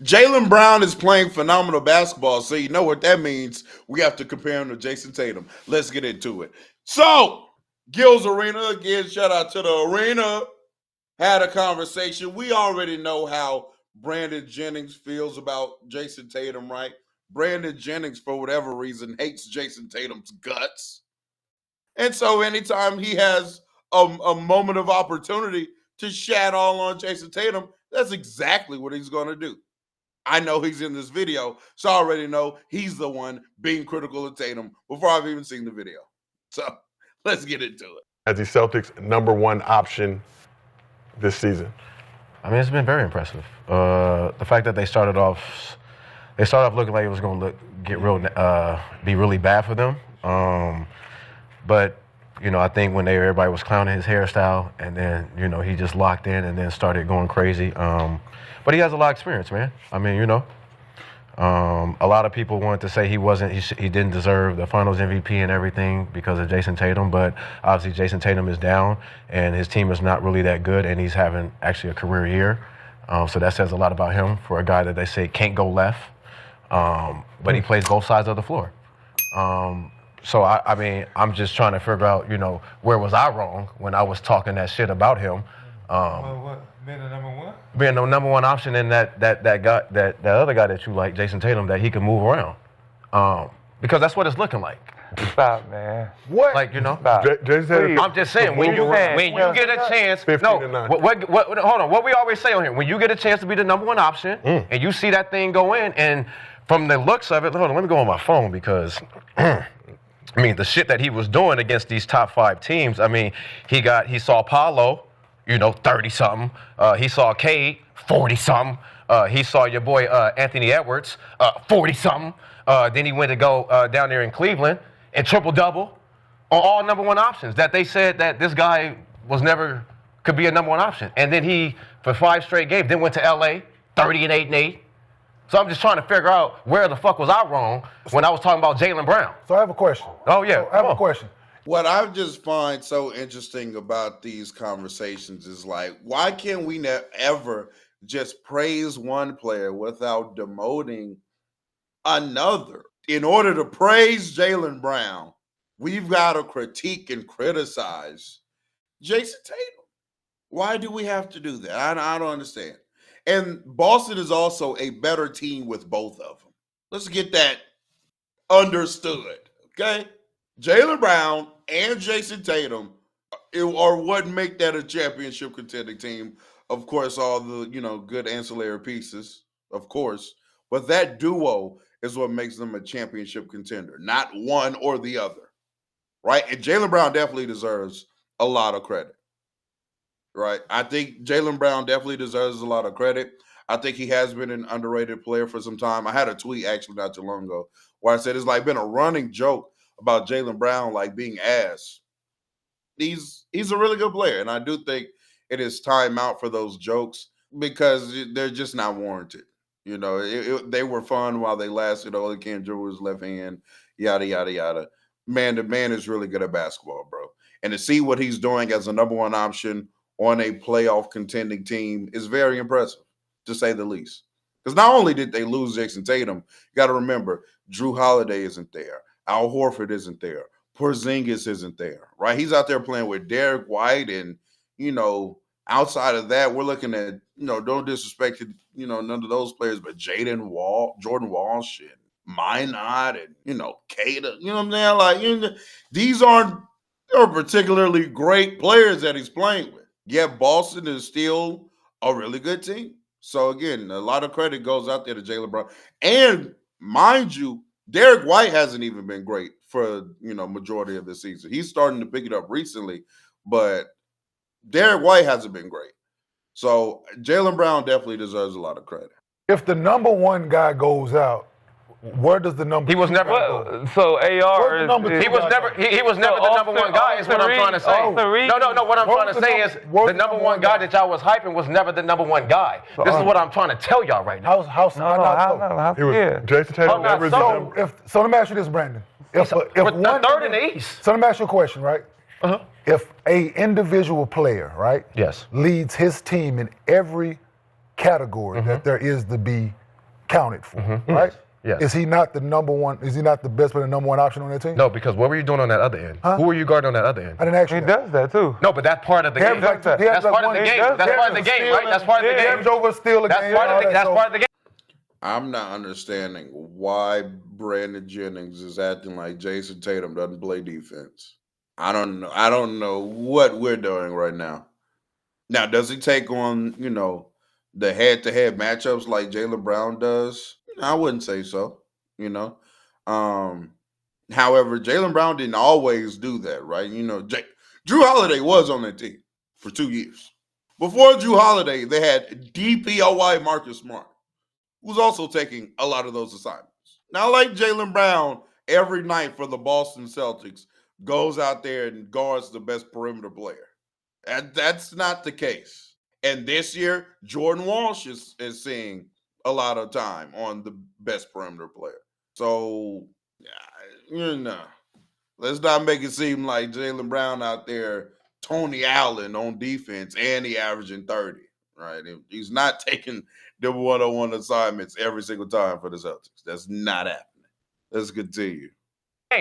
Jaylen Brown is playing phenomenal basketball, so you know what that means. We have to compare him to Jayson Tatum. Let's get into it. So, Gil's Arena, again, shout out to the arena, had a conversation. We already know how Brandon Jennings feels about Jayson Tatum, right? Brandon Jennings, for whatever reason, hates Jayson Tatum's guts. And so anytime he has a moment of opportunity to shat all on Jayson Tatum, that's exactly what he's going to do. I know he's in this video, so I already know he's the one being critical of Tatum before I've even seen the video. So let's get into it. As the Celtics' #1 option this season? I mean, it's been very impressive. The fact that they started off looking like it was going to be really bad for them. But I think when everybody was clowning his hairstyle, and then he just locked in and then started going crazy. But he has a lot of experience, man. I mean, a lot of people wanted to say he didn't deserve the Finals MVP and everything because of Jayson Tatum, but obviously Jayson Tatum is down and his team is not really that good, and he's having actually a career year. So that says a lot about him for a guy that they say can't go left, but he plays both sides of the floor. So I mean, I'm just trying to figure out, where was I wrong when I was talking that shit about him? Being the #1? Being the #1 option, and that guy, that other guy that you like, Jayson Tatum, that he can move around, because that's what it's looking like. Stop, man. What? Like Stop. I'm just saying when you get a chance. 15 to 9. Hold on. What we always say on here, when you get a chance to be the #1 option, and you see that thing go in, and from the looks of it, hold on, let me go on my phone because. I mean, the shit that he was doing against these top 5 teams. I mean, he saw Paolo, 30-something. He saw Cade, 40-something. He saw your boy Anthony Edwards, 40-something. Then he went to go down there in Cleveland and triple-double on all #1 options that they said that this guy could be a #1 option. And then he, for 5 straight games, then went to L.A., 30 and 8 and 8. So I'm just trying to figure out where the fuck was I wrong when I was talking about Jaylen Brown. So I have a question. Oh, yeah. I have a question. What I just find so interesting about these conversations is like, why can't we ever just praise one player without demoting another? In order to praise Jaylen Brown, we've got to critique and criticize Jayson Tatum. Why do we have to do that? I don't understand. And Boston is also a better team with both of them. Let's get that understood, okay? Jaylen Brown and Jayson Tatum are what make that a championship contending team. Of course, all the, good ancillary pieces, of course. But that duo is what makes them a championship contender, not one or the other, right? And Jaylen Brown definitely deserves a lot of credit. Right. I think Jaylen Brown definitely deserves a lot of credit. I think he has been an underrated player for some time. I had a tweet actually not too long ago where I said it's like been a running joke about Jaylen Brown like being ass. He's a really good player, and I do think it is time out for those jokes because they're just not warranted. They were fun while they lasted. All he can do was left hand, yada, yada, yada. Man, the man is really good at basketball, bro. And to see what he's doing as a #1 option on a playoff contending team is very impressive, to say the least. Because not only did they lose Jayson Tatum, you got to remember, Drew Holiday isn't there. Al Horford isn't there. Porzingis isn't there, right? He's out there playing with Derek White, and, outside of that, we're looking at, don't disrespect, none of those players, but Jordan Walsh, and Minot, and, Kata, you know what I'm saying? Like, these aren't particularly great players that he's playing with. Yet Boston is still a really good team. So, again, a lot of credit goes out there to Jaylen Brown. And, mind you, Derek White hasn't even been great for, majority of the season. He's starting to pick it up recently, but Derek White hasn't been great. So, Jaylen Brown definitely deserves a lot of credit. If the #1 guy goes out, where does the number? He was never. So AR he was never the #1 guy. Is what I'm trying to say. No. What I'm trying to say is the #1 guy that y'all was hyping was never the #1 guy. This is what I'm trying to tell y'all right now. It was Jayson Tatum never. So let me ask you this, Brandon. If one third in the East. So let me ask you a question, right? If a individual player, right, yes, leads his team in every category that there is to be counted for, right? Yes. Is he not the number one? Is he not the best player, the number one option on that team? No, because what were you doing on that other end? Huh? Who were you guarding on that other end? I didn't ask you. He does that too. No, but that's part of the He game. averaged like- he That's averaged part like of the one- game. he That's part of the averaged game, right? That's part of the He game. averaged over a steal a That's game. part of the all that's that, part of the game. I'm not understanding why Brandon Jennings is acting like Jayson Tatum doesn't play defense. I don't know. I don't know what we're doing right now. Now, does he take on, the head-to-head matchups like Jaylen Brown does? I wouldn't say so, However, Jaylen Brown didn't always do that, right? Drew Holiday was on that team for 2 years. Before Drew Holiday, they had DPOY Marcus Smart, who was also taking a lot of those assignments. Now, like Jaylen Brown, every night for the Boston Celtics, goes out there and guards the best perimeter player. And that's not the case. And this year, Jordan Walsh is seeing a lot of time on the best perimeter player. So, let's not make it seem like Jaylen Brown out there, Tony Allen on defense, and he averaging 30, right? He's not taking the one-on-one assignments every single time for the Celtics. That's not happening. Let's continue.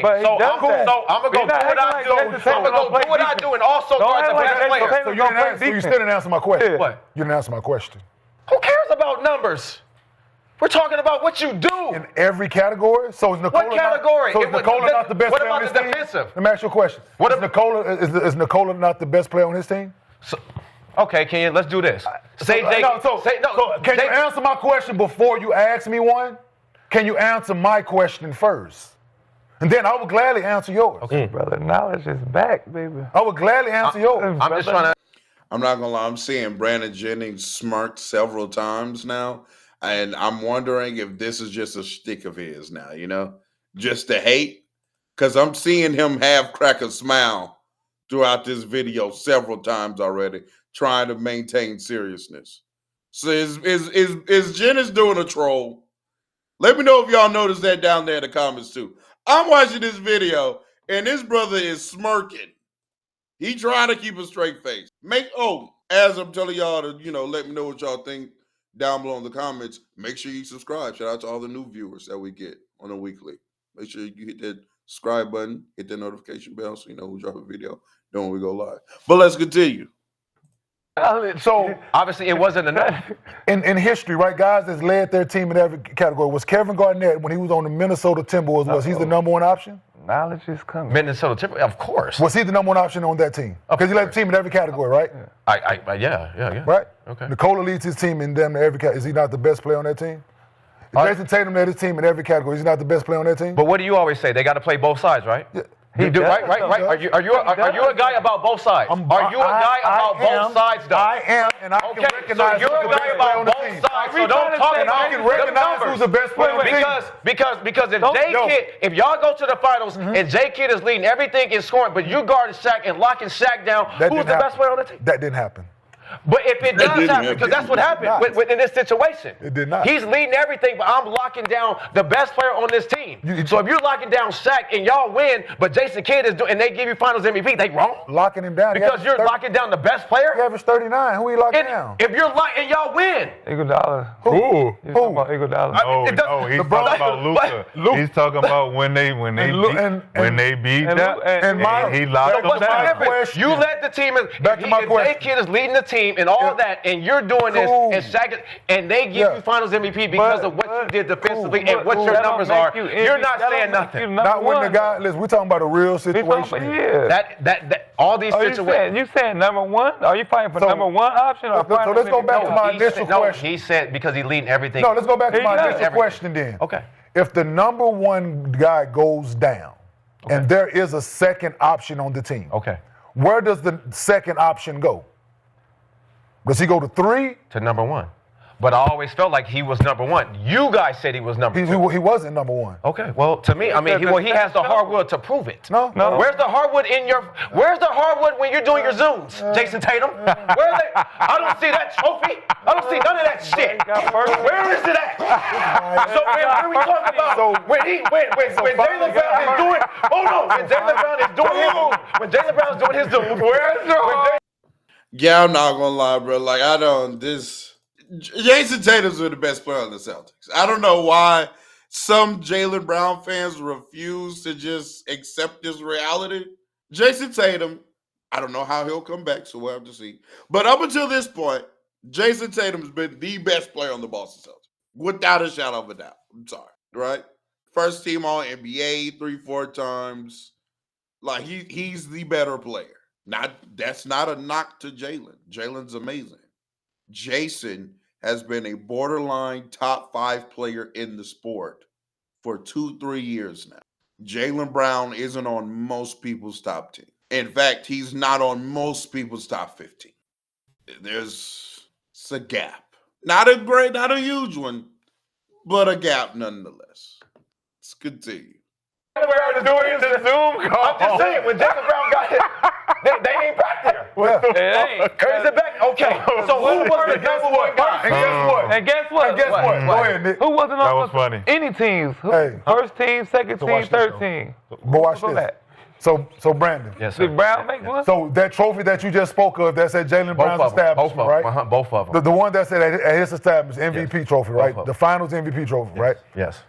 But he So does that. I'm gonna go He's do not what I acting do. like Jayson I'm gonna go Tatum do what I don't do and also Don't guard act the like best Jayson player. Tatum So you don't didn't play answer. So you defense. still didn't answer my question. Yeah. What? You didn't answer my question. Who cares about numbers? We're talking about what you do. In every category. So is Nikola? What category? So is Nikola not the best What player on about his the team? defensive? Let me ask you a question. What Is if- Nikola is Nikola not the best player on his team? So, okay, Kenyon, let's do this. Say Jake. Can you answer my question before you ask me one? Can you answer my question first? And then I would gladly answer yours. Okay. Brother, knowledge is back, baby. I would gladly answer yours. I'm just trying to. I'm not gonna lie, I'm seeing Brandon Jennings smirk several times now. And I'm wondering if this is just a shtick of his now, just to hate. Because I'm seeing him half crack a smile throughout this video several times already, trying to maintain seriousness. So is Jennings doing a troll? Let me know if y'all noticed that down there in the comments too. I'm watching this video, and this brother is smirking. He trying to keep a straight face. As I'm telling y'all to, let me know what y'all think down below in the comments. Make sure you subscribe. Shout out to all the new viewers that we get on a weekly. Make sure you hit that subscribe button, hit that notification bell so you know we drop a video, then when we go live. But let's continue. So Obviously, it wasn't enough. in history, right, guys that's led their team in every category. Was Kevin Garnett, when he was on the Minnesota Timberwolves, was he the number one option? Knowledge is coming. Minnesota Timberwolves, of course. Was he the number one option on that team? Because he led the team in every category, right? Yeah. Right? Okay. Nikola leads his team in them in every category. Is he not the best player on that team? Jayson Tatum led his team in every category. Is he not the best player on that team? But what do you always say? They got to play both sides, right? Yeah. You do, does, right? though. Are you a guy about both sides? Are you a guy about both sides, though? I am, and I can Okay, recognize so you're who's a the guy best player about on the both team. sides, so don't talk And I can about recognize the numbers. who's the best player on the team. Because if y'all go to the finals and J Kidd is leading everything in scoring, but you guarding Shaq and locking Shaq down, who's the best player on the team? That didn't happen. But if it does happen, because that's what happened in this situation. It did not. He's leading everything, but I'm locking down the best player on this team. So if you're locking down Shaq and y'all win, but Jayson Kidd is doing, and they give you Finals MVP, they wrong? Locking him down. Because you're locking down the best player? He averaged 39. Who he locking down? If you're locking, y'all win. Iguodala. Who? You talking about Iguodala? No, He's talking about Luka. He's talking about when they beat that, he locked them What's the down. difference? You led the team, Back to my J question. Kidd is leading the team and all that, and you're doing this, Cool. and Shaq, and they give you Finals MVP because of what you did defensively and what your numbers are. You're not saying nothing. Not when the guy. Listen, we're talking about a real situation. here. That all these situations. You saying number one? Are you fighting for number one option or So let's go back to my He initial said, question. he said because he's leading everything. No, let's go back to He my does initial everything. question then. Okay. If the number one guy goes down, and there is a second option on the team, Okay. where does the second option go? Does he go to 3? To number one. But I always felt like he was number one. You guys said he was number He two. wasn't number one. Okay. Well, to me, I mean, he has the hardwood to prove it. No. Where's the hardwood Where's the hardwood when you're doing your zooms, Jayson Tatum? I don't see that trophy. I don't see none of that shit. Where is it at? So when we talking about when Jaylen Brown is doing, when Jaylen Brown is doing his zooms, where's the hardwood? Yeah, I'm not gonna lie, bro. Like, Jayson Tatum's been the best player on the Celtics. I don't know why some Jaylen Brown fans refuse to just accept this reality. Jayson Tatum, I don't know how he'll come back, so we'll have to see. But up until this point, Jayson Tatum's been the best player on the Boston Celtics, without a shadow of a doubt. I'm sorry, right? First team All NBA 3-4 times. Like he's the better player. That's not a knock to Jaylen. Jaylen's amazing. Jayson has been a borderline top 5 player in the sport for 2-3 years now. Jaylen Brown isn't on most people's top 10. In fact, he's not on most people's top 15. There's a gap. Not a huge one, but a gap nonetheless. Let's continue. We're doing this in the Zoom call. I'm just saying, when Jaylen Brown got hit, they ain't back there. Well, Is it back? Okay. So who was the number one guy? And guess what? Go ahead, Nick. Who wasn't That on was funny. any teams? Hey. First team, second So team, watch this, third though. team. But watch Who was this. that? So Brandon. Yes, sir. Did Brown make one? So that trophy that you just spoke of, that's at Jaylen Brown's establishment, right? Both of them. The one that's at his establishment, MVP trophy, right? of The them. Finals MVP trophy, right? Yes.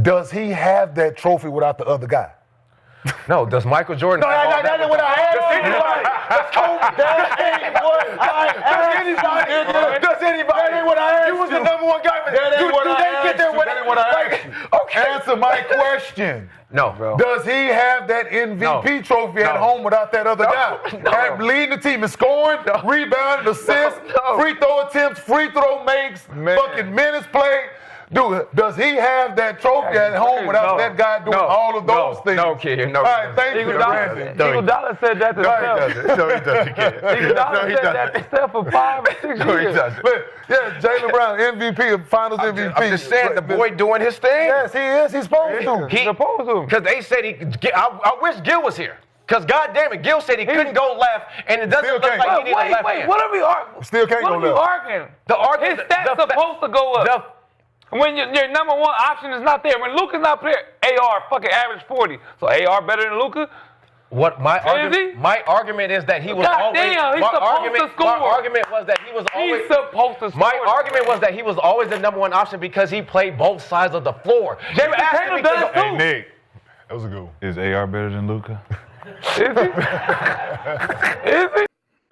Does he have that trophy without the other guy? No, does Michael Jordan? No, that ain't what I asked. Does anybody? Does anybody? That ain't what I asked. You was the number one guy. That ain't what I asked. That ain't what I asked you. Okay. Answer my question. No, bro. Does he have that MVP trophy at home without that other guy? No. Leading the team in scoring, rebounding, assists, free throw attempts, free throw makes, fucking minutes played. Dude, does he have that trophy at home without that guy doing all of those things? No, kid. No. All right, thank you, Brandon. Eagle Dollar said that to himself. No, he doesn't. Eagle Dollar said that to himself for 5 or 6 years. No, he doesn't. Yeah, Jaylen Brown, MVP of Finals MVP. I'm just saying, the boy doing his thing. Yes, he is. He's supposed to. He's supposed to. Because they said I wish Gil was here. Because goddamn it, Gil said he couldn't go left, and it doesn't Still look can't. like he needed a left hand. What are we arguing? Still can't What go are we left. arguing? The argument, His stats supposed to go up. When your number one option is not there, when Luka's not there, AR fucking average 40. So AR better than Luka? What my argument is that he was always. Damn, he's supposed to score. My argument was that he was always. He's supposed to score. My argument was that he was always the number one option because he played both sides of the floor. Jayson Tatum does Hey, too. Nick, That was a good one. is AR better than Luka? Is he?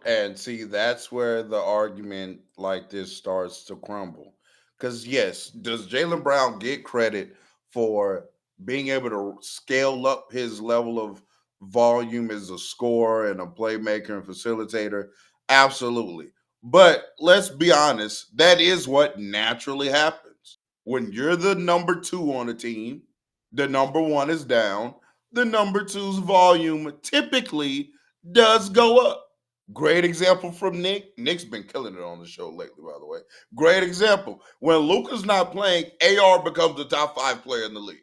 And see, that's where the argument like this starts to crumble. Because yes, does Jaylen Brown get credit for being able to scale up his level of volume as a scorer and a playmaker and facilitator? Absolutely. But let's be honest, that is what naturally happens. When you're the number 2 on a team, the number 1 is down, the number 2's volume typically does go up. Great example from Nick. Nick's been killing it on the show lately, by the way. Great example. When Luka's not playing, AR becomes the top 5 player in the league.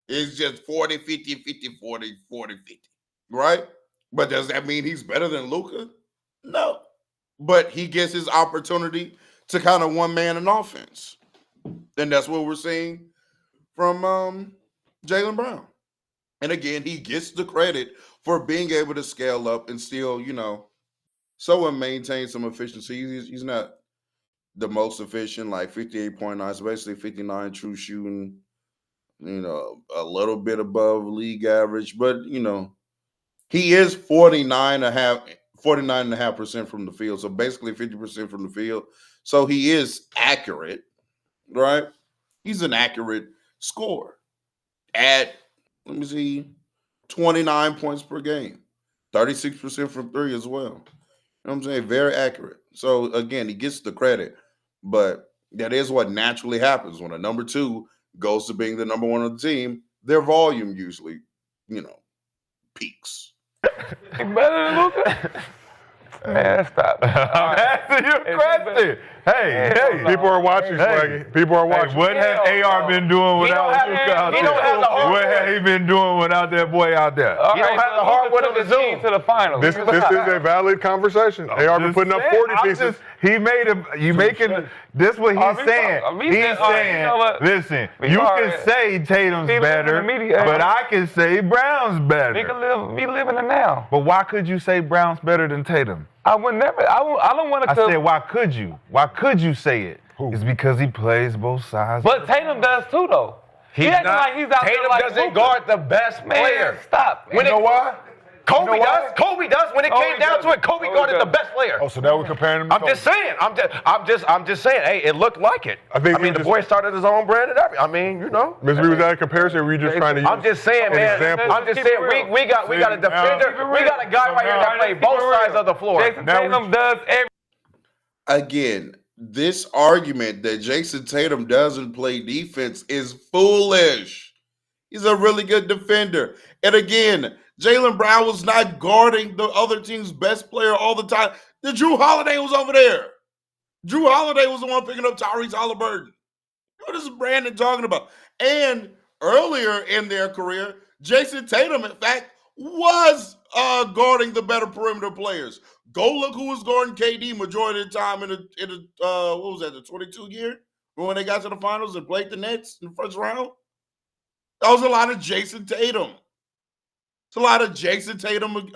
It's just 40, 50, 50, 40, 40, 50. Right? But does that mean he's better than Luka? No. But he gets his opportunity to kind of one man an offense. And that's what we're seeing from Jaylen Brown. And again, he gets the credit for being able to scale up and still, someone maintain some efficiency. He's not the most efficient, like 58.9, so basically 59 true shooting, a little bit above league average, but he is 49.5% from the field, so basically 50% from the field. So he is accurate, right? He's an accurate scorer at 29 points per game, 36% from 3 as well. You know what I'm saying? Very accurate. So again, he gets the credit, but that is what naturally happens when a number 2 goes to being the number 1 on the team. Their volume usually, peaks. He better than Luka? Man, stop. I'm asking you a question. Hey, People are watching, Swaggy. People are watching. What has AR been doing without Luka out there? What has he been doing without that boy out there? You don't have the hardwood on the Zoom to the finals. This is a valid conversation. AR been putting up 40 pieces. This what he's saying. He's saying, listen, you can say Tatum's better, but I can say Brown's better. We live in the now. But why could you say Brown's better than Tatum? I would never. I don't want to. I said, why could you? Why could you say it? It's because he plays both sides. But Tatum does too, though. He acting like he's out Tatum there like doesn't Luka. guard the best player. Man, stop. You know why? Kobe does. Kobe does. When it came down to it, Kobe guarded the best player. Oh, so now we're comparing him to I'm Kobe. just saying. I'm just saying. Hey, it looked like it. I mean, the boy started his own brand and everything. I mean, you know. Ms. B, was that a comparison? Or were you just trying to use I'm just saying, man. example? I'm just saying. We got a defender. We got a guy right here that play both sides of the floor. Jayson Tatum does every. Again, this argument that Jayson Tatum doesn't play defense is foolish. He's a really good defender. And again, Jaylen Brown was not guarding the other team's best player all the time. The Drew Holiday was over there. Drew Holiday was the one picking up Tyrese Halliburton. What is Brandon talking about? And earlier in their career, Jayson Tatum, in fact, was guarding the better perimeter players. Go look who was guarding KD majority of the time in the what was that, the 22 year? When they got to the finals and played the Nets in the first round? That was a lot of Jayson Tatum. It's a lot of Jayson Tatum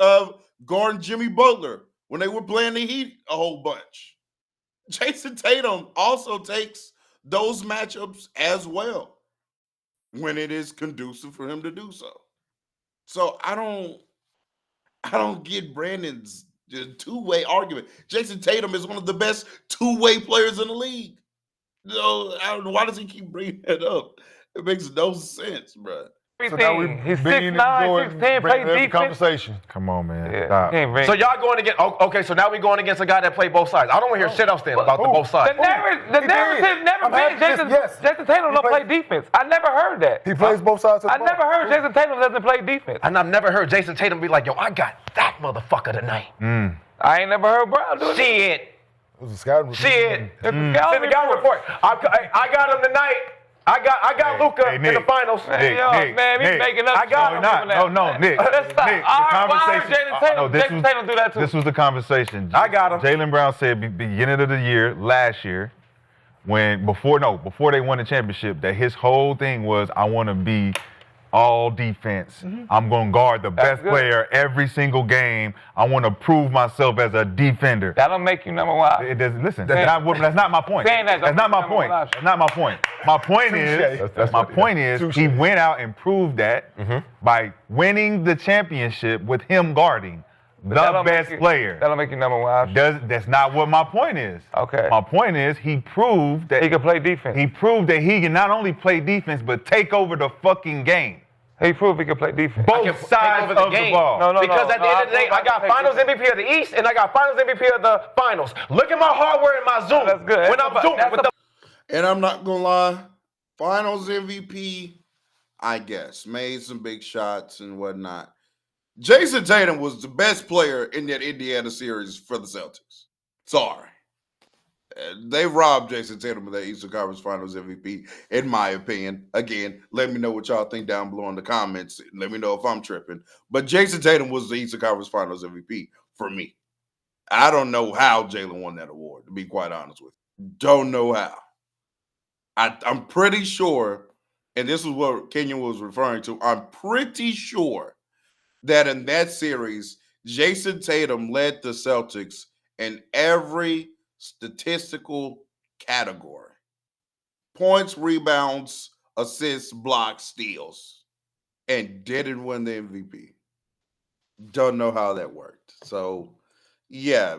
guarding Jimmy Butler when they were playing the Heat a whole bunch. Jayson Tatum also takes those matchups as well when it is conducive for him to do so. So I don't get Brandon's two-way argument. Jayson Tatum is one of the best two-way players in the league. So why does he keep bringing that up? It makes no sense, bro. So now we He's being 6'9", 6'10", play defense. Conversation. Come on, man. Yeah, Stop. So y'all going against? Okay, so now we going against a guy that played both sides. I don't want to hear shit else then about the both sides. The narrative never been Jayson Tatum don't play defense. I never heard that. He plays both sides of the I ball. never heard Jayson Tatum doesn't play defense. And I've never heard Jayson Tatum be like, yo, I got that motherfucker tonight. I ain't never heard Brown do it. Shit. It was a scouting report. Shit. Send the guy report. I got him tonight. I got Luka in the finals. Man, he's making up. I got him. No, Nick. Let's stop. Nick, All the right, why conversation. Jayson Tatum? Jayson Tatum do that too. This was the conversation. I got him. Jaylen Brown said beginning of the year, last year, before they won the championship, that his whole thing was, I want to be all defense. I'm going to guard the best player every single game. I want to prove myself as a defender. That'll make you number one. It doesn't, listen, that's not my point. That's not my point. That's not my point. My point is, he went out and proved that by winning the championship with him guarding the best player. That'll make you number one. That's not what my point is. Okay. My point is, he proved that he can play defense. He proved that he can not only play defense, but take over the fucking game. He proved he can play defense. Both sides of the ball. Because at the end of the day, I got Finals MVP of the East and I got Finals MVP of the Finals. Look at my hardware and my Zoom. That's good. When I'm zooming with the. And I'm not gonna lie, Finals MVP, I guess, made some big shots and whatnot. Jayson Tatum was the best player in that Indiana series for the Celtics. Sorry. They robbed Jayson Tatum of that Eastern Conference Finals MVP, in my opinion. Again, let me know what y'all think down below in the comments. Let me know if I'm tripping. But Jayson Tatum was the Eastern Conference Finals MVP for me. I don't know how Jaylen won that award, to be quite honest with you. Don't know how. I'm pretty sure, and this is what Kenyon was referring to, I'm pretty sure that in that series, Jayson Tatum led the Celtics in every statistical category: points, rebounds, assists, blocks, steals, and didn't win the MVP. Don't know how that worked. So, yeah,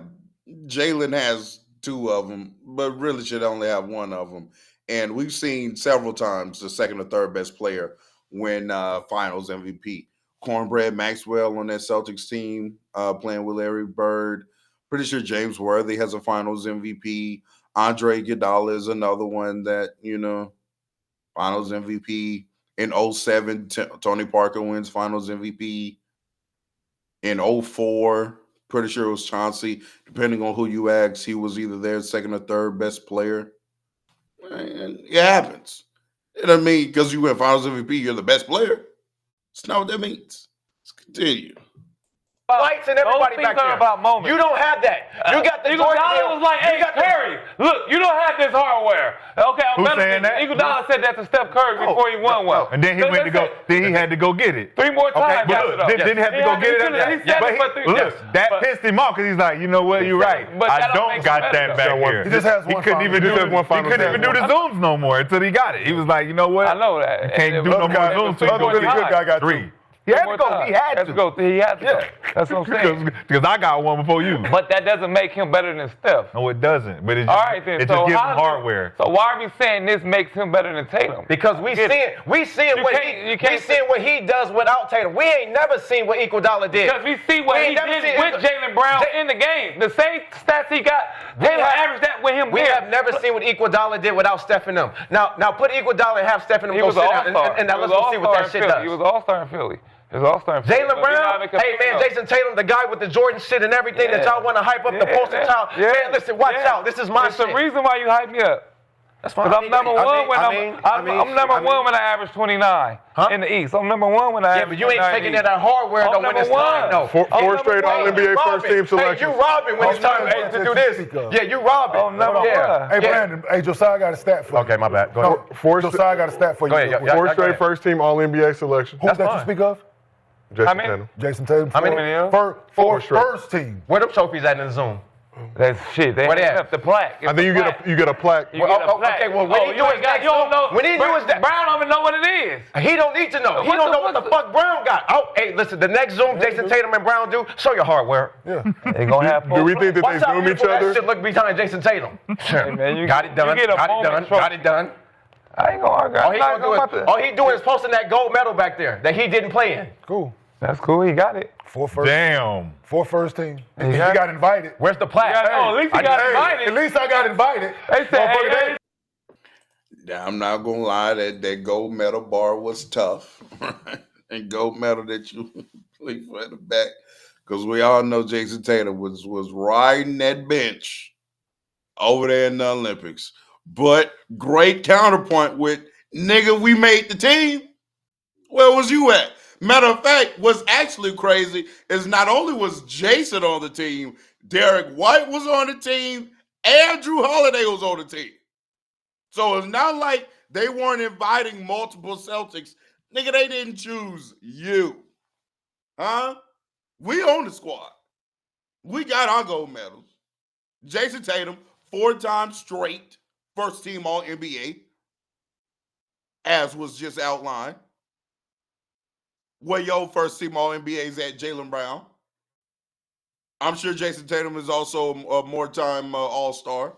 Jaylen has two of them, but really should only have one of them. And we've seen several times the second or third best player win Finals MVP. Cornbread Maxwell on that Celtics team playing with Larry Bird. Pretty sure James Worthy has a Finals MVP. Andre Iguodala is another one that, Finals MVP. In 07, Tony Parker wins Finals MVP. In 04, pretty sure it was Chauncey. Depending on who you ask, he was either their second or third best player. And it happens. It doesn't mean because you win Finals MVP, you're the best player. It's not what that means. Let's continue. lights and everybody back there. About moments. You don't have that. You got the Jordan Iguodala was like, hey, Curry, look, you don't have this hardware. Okay, Who's saying that? Iguodala said that to Steph Curry before he won one. And then he went to go. Then he had to go get it. 3 more times. Okay, but look, didn't have to go get it. Look, that pissed him off because he's like, you know what, you're right. I don't got that back here. He just has one. He couldn't even do the zooms no more until he got it. He was like, you know what? I know that. You can't do no more zooms. The other really good guy got 3. He had to go. He had to go. That's what I'm saying. Because I got one before you. But that doesn't make him better than Steph. No, it doesn't. But it just, all right, then. it just gives him hardware. So why are we saying this makes him better than Tatum? Because we seeing what he does without Tatum. We ain't never seen what Iguodala did. Because we see what he did with Jaylen Brown in the game. The same stats he got, Tatum averaged that with him. We have never seen what Iguodala did without Steph and them. Now put Iguodala and have Steph and them go sit down and now let's go see what that shit does. He was all-star in Philly. Jaylen Brown, hey man, Jayson Tatum, the guy with the Jordan shit and everything that y'all want to hype up the poster child. Man, listen, watch out. This is my shit. It's the reason why you hype me up. That's fine. Because I'm number one when I average 29 in the East. I'm number one when I average 29. Yeah, but you ain't taking that hardware though when it's time though. Four straight All-NBA first-team selections. Hey, you robbing when it's time to do this. Yeah, you robbing. Oh, number one. Hey, Brandon. Hey, Josiah got a stat for you. Okay, my bad. Go ahead. Josiah got a stat for you. Go ahead. Four straight first-team All-NBA selections. Who's that you speak of? Jayson Tatum. Jayson Tatum. How many? First team. Where them trophies at in the Zoom? That's shit. They have the plaque. I think you get a plaque. Okay, well, when he do his next Zoom, when he do his Brown don't even know what it is. He don't need to know. He don't know what the fuck Brown got. Oh, hey, listen, the next Zoom Jayson Tatum and Brown do, show your hardware. Yeah. They gonna have Do we think that Watch they how zoom each beautiful that other? shit look behind Jayson Tatum. Hey, man, you Got it done. You get a Got it done. I ain't gonna argue. All he doing is posting that gold medal back there that he didn't play in. Cool. That's cool. He got it. 4 first. Damn. 4 first team. He got invited. Where's the plaque? At least he got invited. At least I got invited. They said, hey. Now, I'm not gonna lie, that gold medal bar was tough. And gold medal that you play for in the back. Because we all know Jayson Tatum was riding that bench over there in the Olympics. But great counterpoint with, nigga, we made the team. Where was you at? Matter of fact, what's actually crazy is not only was Jayson on the team, Derek White was on the team, and Drew Holiday was on the team. So it's not like they weren't inviting multiple Celtics. Nigga, they didn't choose you. Huh? We own the squad. We got our gold medals. Jayson Tatum, 4 times straight, first team All-NBA, as was just outlined. Where your first team All-NBA is at, Jaylen Brown. I'm sure Jayson Tatum is also a more-time All-Star.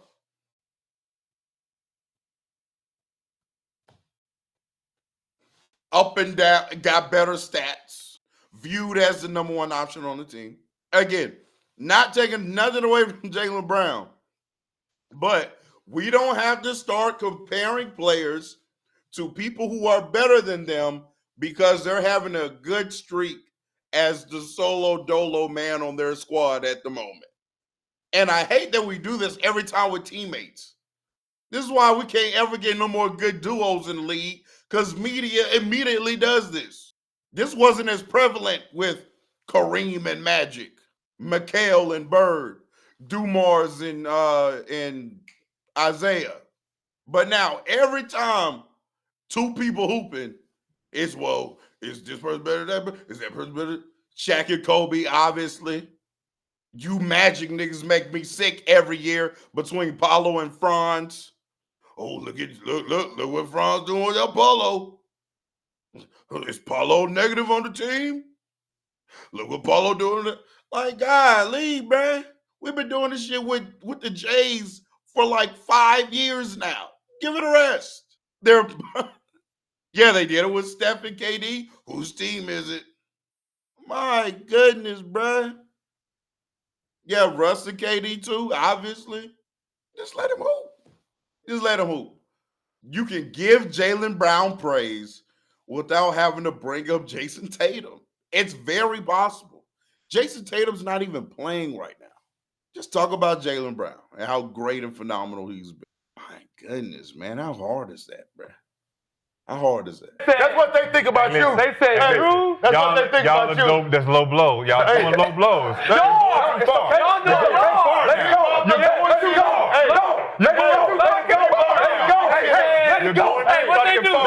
Up and down, got better stats. Viewed as the number 1 option on the team. Again, not taking nothing away from Jaylen Brown. But we don't have to start comparing players to people who are better than them because they're having a good streak as the solo dolo man on their squad at the moment. And I hate that we do this every time with teammates. This is why we can't ever get no more good duos in the league, because media immediately does this. This wasn't as prevalent with Kareem and Magic, McHale and Bird, Dumars and Isaiah. But now every time 2 people hooping, it's, well, is this person better than that? Is that person better? Shaq and Kobe, obviously. You Magic niggas make me sick every year between Paulo and Franz. Oh, look what Franz doing with Paulo. Is Paulo negative on the team? Look what Paulo doing. Like, golly, man. We've been doing this shit with the Jays for like 5 years now. Give it a rest. Yeah, they did it with Steph and KD. Whose team is it? My goodness, bruh. Yeah, Russ and KD too, obviously. Just let him hoop. You can give Jaylen Brown praise without having to bring up Jayson Tatum. It's very possible. Jayson Tatum's not even playing right now. Just talk about Jaylen Brown and how great and phenomenal he's been. My goodness, man, how hard is that, bruh? How hard is that? That's what they think about you. They say, Drew. That's what they think about you. That's low blow. Y'all doing low blows. Y'all going too far. Let it go. You're going too far. Hey, go. Let it go. Let it go. Let it go. Hey, You're going hey, what they do?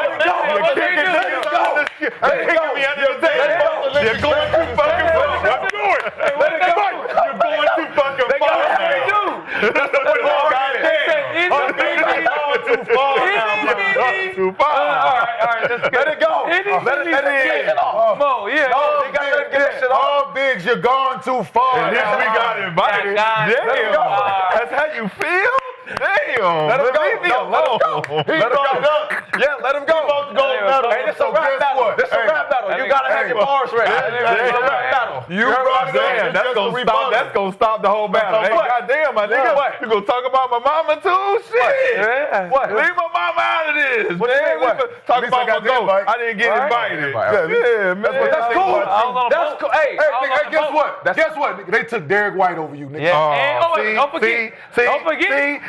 You're kicking me under the table. You're going too fucking far. Let's do it. Let it go. You're going too fucking far. What they do? Too far. Too far. All right, let's Let it go. Let it in. Mo, yeah. All bigs, you're gone too far. At least we got invited. Damn. That's how you feel? Damn. Let him go. Leave me alone. Let him go. Yeah, let him go. Hey, this is a rap battle. This is a rap battle. You gotta have your bars ready. This is a rap battle. You brought Damn, that's gonna stop the whole battle. Hey, goddamn, my nigga. What? You gonna talk about my mama too? Shit. What? Leave my mama out of this, What you man. mean, what? Talk At least I about got my the goat. invite. I didn't get invited. Yeah, man. that's cool. That's cool. Hey, Hey, guess what? Guess what? They took Derek White over you, nigga. Don't forget.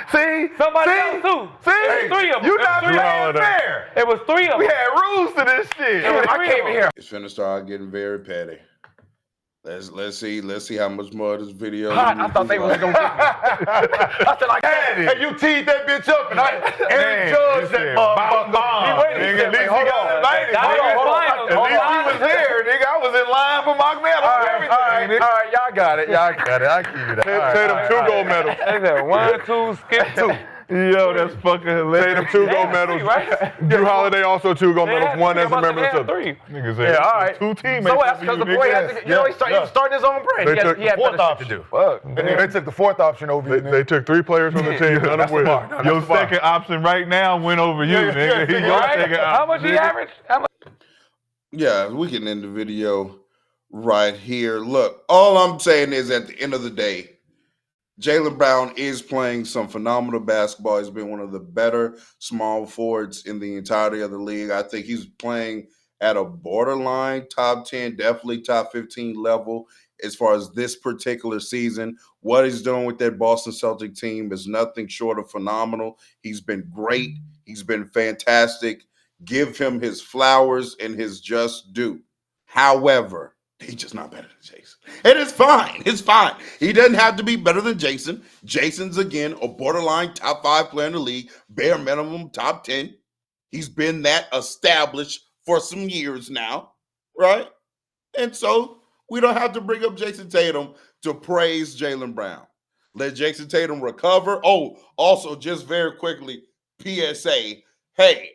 Somebody else too. See? Three of them. You not Three playing of them. fair. It was three of We them. had rules to this shit. I came in here. It's finna start getting very petty. Let's see how much more of this video. I thought they was gonna get me. I said I had it. Hey, you teed that bitch up, and Aaron judged that motherfucker. He waited. At least he got invited. At least he was there, nigga. I was in line for my medal. All right, y'all got it. I keep it. Tatum, 2 gold medals. They said 1, 2, skip 2. Yo, that's fucking hilarious. Tatum, 2 gold medals. Drew Holiday also 2 gold medals. 1 as a member of the three. Niggas Yeah, all right. 2 teammates. So that's because the boy had to, he was starting his own brand. He had better shit to do. Fuck. They took the fourth option over you, They took 3 players from the team, none of which. Your second option right now went over you, nigga. He your second option. How much he averaged? How much? Yeah, we can end the video right here. Look, all I'm saying is at the end of the day, Jaylen Brown is playing some phenomenal basketball. He's been one of the better small forwards in the entirety of the league. I think he's playing at a borderline top 10, definitely top 15 level as far as this particular season. What he's doing with that Boston Celtic team is nothing short of phenomenal. He's been great. He's been fantastic. Give him his flowers and his just due. However, he's just not better than Jayson. And it's fine. It's fine. He doesn't have to be better than Jayson. Jason's, again, a borderline top 5 player in the league, bare minimum top 10. He's been that established for some years now, right? And so we don't have to bring up Jayson Tatum to praise Jaylen Brown. Let Jayson Tatum recover. Oh, also, just very quickly, PSA, hey,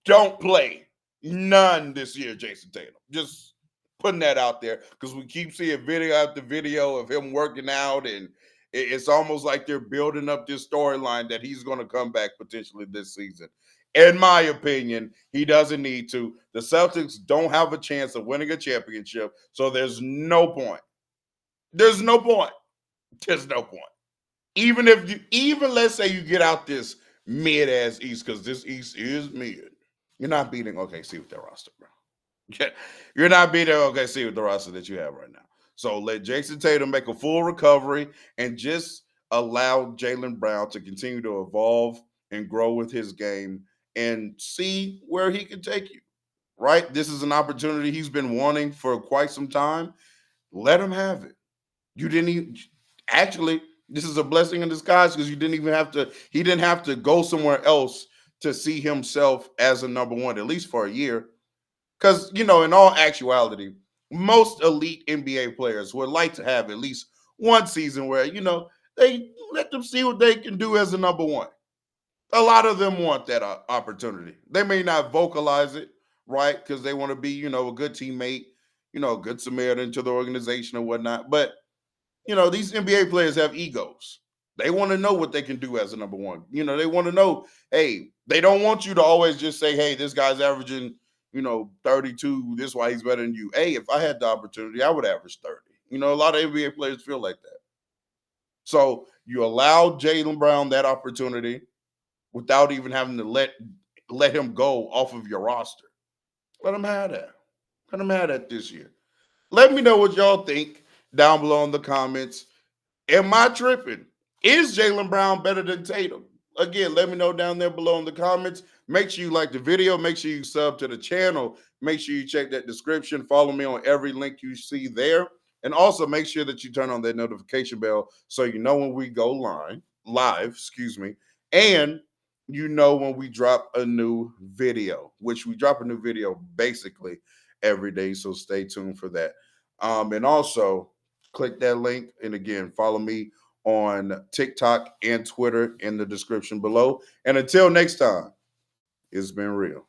don't play none this year, Jayson Tatum. Just putting that out there because we keep seeing video after video of him working out, and it's almost like they're building up this storyline that he's going to come back potentially this season. In my opinion, he doesn't need to. The Celtics don't have a chance of winning a championship, so there's no point. There's no point. There's no point. Even let's say you get out this mid-ass East, because this East is mid. You're not beating OKC with that roster, bro. Yeah, you're not beating OKC with the roster that you have right now. So let Jayson Tatum make a full recovery and just allow Jaylen Brown to continue to evolve and grow with his game and see where he can take you, right? This is an opportunity he's been wanting for quite some time. Let him have it. You didn't even – actually, this is a blessing in disguise because he didn't have to go somewhere else to see himself as a number one, at least for a year. Because, in all actuality, most elite NBA players would like to have at least one season where, they let them see what they can do as a number one. A lot of them want that opportunity. They may not vocalize it, right, because they want to be, a good teammate, a good Samaritan to the organization and whatnot. But, these NBA players have egos. They want to know what they can do as a number one. They want to know, hey, they don't want you to always just say, hey, this guy's averaging, 32, this is why he's better than you. Hey, if I had the opportunity, I would average 30. A lot of NBA players feel like that. So you allow Jaylen Brown that opportunity without even having to let him go off of your roster. Let him have that. Let him have that this year. Let me know what y'all think down below in the comments. Am I tripping? Is Jaylen Brown better than Tatum? Again, let me know down there below in the comments. Make sure you like the video. Make sure you sub to the channel. Make sure you check that description. Follow me on every link you see there. And also make sure that you turn on that notification bell so you know when we go live, and you know when we drop a new video, which we drop a new video basically every day. So stay tuned for that. And also click that link. And again, follow me on TikTok and Twitter in the description below. And until next time, it's been real.